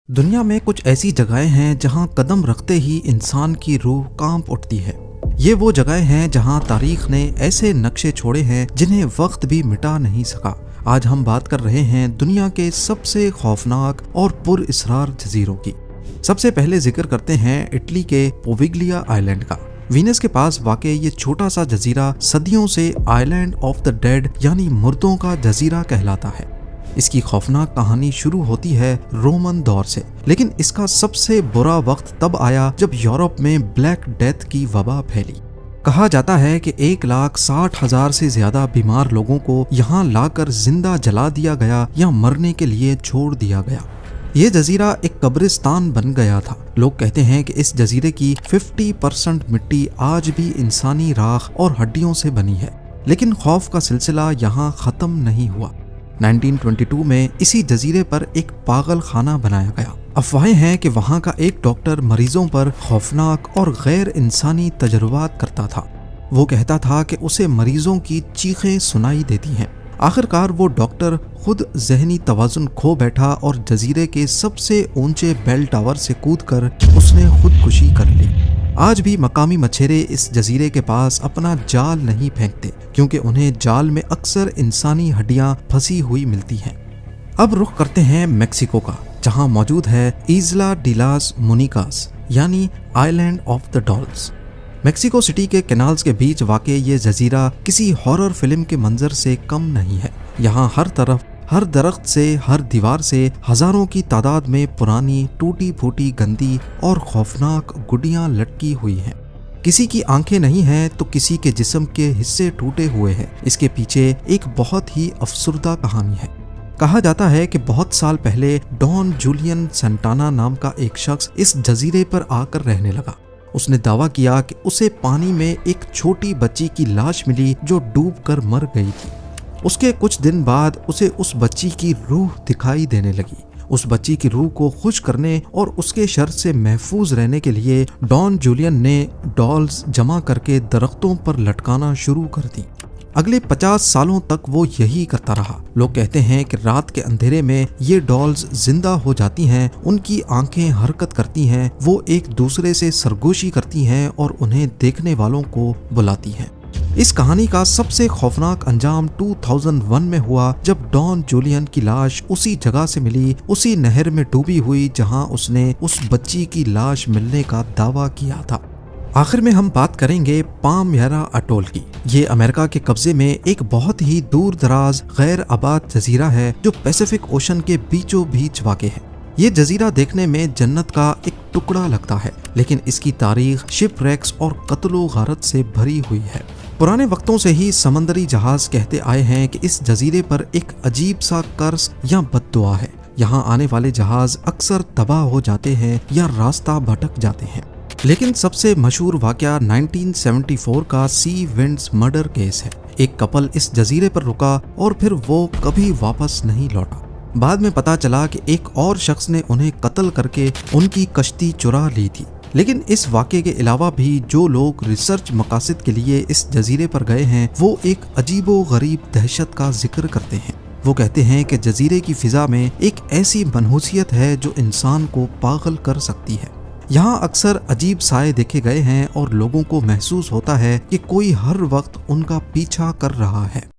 दुनिया में कुछ ऐसी जगहें हैं जहां कदम रखते ही इंसान की रूह कांप उठती है। ये वो जगहें हैं जहां तारीख ने ऐसे नक्शे छोड़े हैं जिन्हें वक्त भी मिटा नहीं सका। आज हम बात कर रहे हैं दुनिया के सबसे खौफनाक और पुरअसरार जजीरों की। सबसे पहले जिक्र करते हैं इटली के पोविग्लिया आइलैंड का। वीनस के पास वाक़ई ये छोटा सा जजीरा सदियों से आइलैंड ऑफ द डेड यानी मुर्दों का जजीरा कहलाता है। इसकी खौफनाक कहानी शुरू होती है रोमन दौर से, लेकिन इसका सबसे बुरा वक्त तब आया जब यूरोप में ब्लैक डेथ की वबा फैली। कहा जाता है कि 1,60,000 से ज्यादा बीमार लोगों को यहाँ लाकर जिंदा जला दिया गया या मरने के लिए छोड़ दिया गया। ये जजीरा एक कब्रिस्तान बन गया था। लोग कहते हैं कि इस जजीरे की 50% मिट्टी आज भी इंसानी राख और हड्डियों से बनी है। लेकिन खौफ का सिलसिला यहाँ खत्म नहीं हुआ। 1922 में इसी जजीरे पर एक पागल खाना बनाया गया। अफवाहें हैं कि वहाँ का एक डॉक्टर मरीजों पर खौफनाक और गैर इंसानी तजुर्बात करता था। वो कहता था कि उसे मरीजों की चीखें सुनाई देती हैं। आखिरकार वो डॉक्टर खुद ज़हनी तवाज़ुन खो बैठा और जजीरे के सबसे ऊंचे बेल टावर से कूदकर उसने खुदकुशी कर ली। आज भी मकामी मछेरे इस जजीरे के पास अपना जाल नहीं फेंकते, क्योंकि उन्हें जाल में अक्सर इंसानी हड्डियां फंसी हुई मिलती हैं। अब रुख करते हैं मेक्सिको का, जहां मौजूद है इस्ला डी लास मोनिकास यानी island of the dolls. Mexico city के कैनाल्स के बीच वाक़ ये जजीरा किसी हॉरर फिल्म के मंजर से कम नहीं है। यहाँ हर तरफ, हर दरख्त से, हर दीवार से हजारों की तादाद में पुरानी टूटी फूटी गंदी और खौफनाक गुड्डियाँ लटकी हुई हैं। किसी की आंखें नहीं हैं तो किसी के जिस्म के हिस्से टूटे हुए हैं। इसके पीछे एक बहुत ही अफसुर्दा कहानी है। कहा जाता है कि बहुत साल पहले डॉन जूलियन सेंटाना नाम का एक शख्स इस जजीरे पर आकर रहने लगा। उसने दावा किया कि उसे पानी में एक छोटी बच्ची की लाश मिली जो डूबकर मर गई थी। उसके कुछ दिन बाद उसे उस बच्ची की रूह दिखाई देने लगी। उस बच्ची की रूह को खुश करने और उसके शर से महफूज रहने के लिए डॉन जूलियन ने डॉल्स जमा करके दरख्तों पर लटकाना शुरू कर दी। अगले 50 सालों तक वो यही करता रहा। लोग कहते हैं कि रात के अंधेरे में ये डॉल्स जिंदा हो जाती हैं, उनकी आंखें हरकत करती हैं, वो एक दूसरे से सरगोशी करती हैं और उन्हें देखने वालों को बुलाती हैं। इस कहानी का सबसे खौफनाक अंजाम 2001 में हुआ, जब डॉन जूलियन की लाश उसी जगह से मिली, उसी नहर में डूबी हुई जहां उसने उस बच्ची की लाश मिलने का दावा किया था। आखिर में हम बात करेंगे पामयरा अटोल की। ये अमेरिका के कब्जे में एक बहुत ही दूर दराज गैर आबाद जजीरा है जो पैसिफिक ओशन के बीचों बीच वाक़ है। ये जजीरा देखने में जन्नत का एक टुकड़ा लगता है, लेकिन इसकी तारीख शिपरेक्स और कत्लो गारत से भरी हुई है। पुराने वक्तों से ही समंदरी जहाज कहते आए हैं कि इस जजीरे पर एक अजीब सा कर्ज या बद्दुआ है। यहाँ आने वाले जहाज अक्सर तबाह हो जाते हैं या रास्ता भटक जाते हैं। लेकिन सबसे मशहूर वाक़या 1974 का सी विंड्स मर्डर केस है। एक कपल इस जजीरे पर रुका और फिर वो कभी वापस नहीं लौटा। बाद में पता चला कि एक और शख्स ने उन्हें कत्ल करके उनकी कश्ती चुरा ली थी। लेकिन इस वाक़े के अलावा भी जो लोग रिसर्च मकासद के लिए इस जजीरे पर गए हैं, वो एक अजीबो गरीब दहशत का जिक्र करते हैं। वो कहते हैं कि जजीरे की फिजा में एक ऐसी मनहूसियत है जो इंसान को पागल कर सकती है। यहाँ अक्सर अजीब साए देखे गए हैं और लोगों को महसूस होता है कि कोई हर वक्त उनका पीछा कर रहा है।